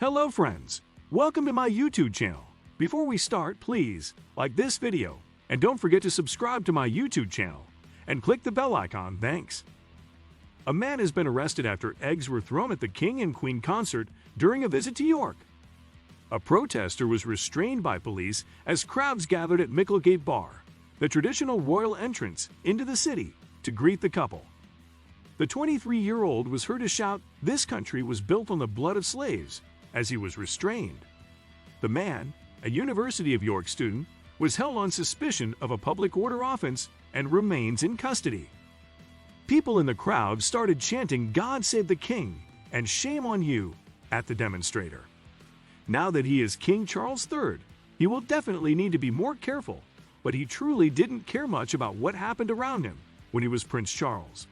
Hello friends, welcome to my YouTube channel. Before we start, please like this video and don't forget to subscribe to my YouTube channel and click the bell icon, thanks. A man has been arrested after eggs were thrown at the King and Queen concert during a visit to York. A protester was restrained by police as crowds gathered at Micklegate Bar, the traditional royal entrance into the city, to greet the couple. The 23-year-old was heard to shout, "This country was built on the blood of slaves," as he was restrained. The man, a University of York student, was held on suspicion of a public order offense and remains in custody. People in the crowd started chanting "God Save the King" and "Shame on you" at the demonstrator. Now that he is King Charles III, he will definitely need to be more careful, but he truly didn't care much about what happened around him when he was Prince Charles.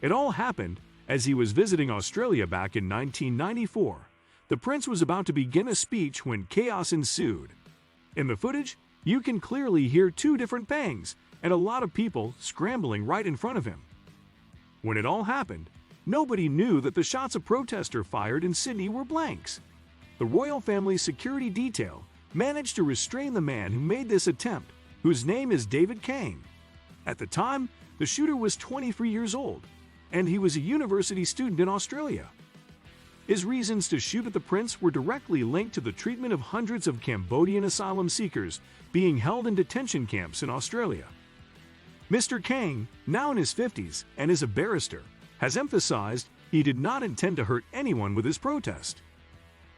It all happened as he was visiting Australia back in 1994. The prince was about to begin a speech when chaos ensued. In the footage, you can clearly hear two different bangs and a lot of people scrambling right in front of him. When it all happened, nobody knew that the shots a protester fired in Sydney were blanks. The royal family's security detail managed to restrain the man who made this attempt, whose name is David Kang. At the time, the shooter was 23 years old, and he was a university student in Australia. His reasons to shoot at the prince were directly linked to the treatment of hundreds of Cambodian asylum seekers being held in detention camps in Australia. Mr. Kang, now in his 50s and is a barrister, has emphasized he did not intend to hurt anyone with his protest.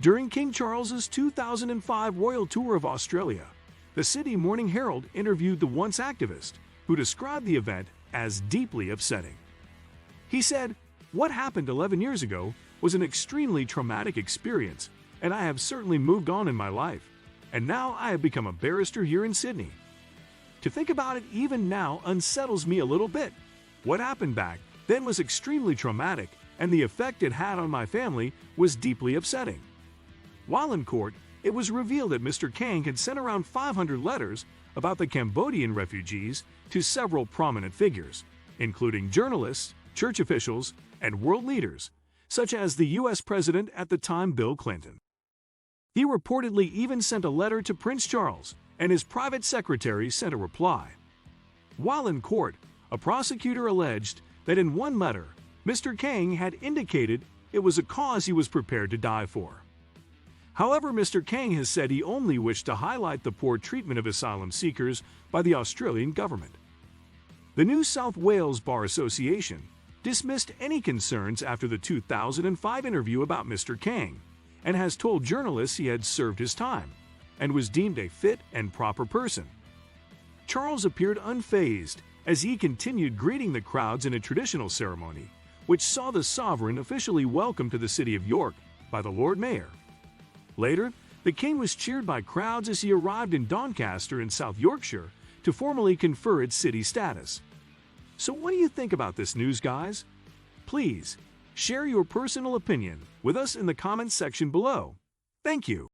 During King Charles's 2005 royal tour of Australia, the Sydney Morning Herald interviewed the once activist, who described the event as deeply upsetting. He said, "What happened 11 years ago was an extremely traumatic experience, and I have certainly moved on in my life, and now I have become a barrister here in Sydney. To think about it even now unsettles me a little bit. What happened back then was extremely traumatic, and the effect it had on my family was deeply upsetting." While in court, it was revealed that Mr. Kang had sent around 500 letters about the Cambodian refugees to several prominent figures, including journalists, church officials, and world leaders, such as the U.S. President at the time, Bill Clinton. He reportedly even sent a letter to Prince Charles, and his private secretary sent a reply. While in court, a prosecutor alleged that in one letter, Mr. Kang had indicated it was a cause he was prepared to die for. However, Mr. Kang has said he only wished to highlight the poor treatment of asylum seekers by the Australian government. The New South Wales Bar Association dismissed any concerns after the 2005 interview about Mr. Kang, and has told journalists he had served his time and was deemed a fit and proper person. Charles appeared unfazed as he continued greeting the crowds in a traditional ceremony, which saw the sovereign officially welcomed to the city of York by the Lord Mayor. Later, the king was cheered by crowds as he arrived in Doncaster in South Yorkshire to formally confer its city status. So what do you think about this news, guys? Please share your personal opinion with us in the comments section below. Thank you.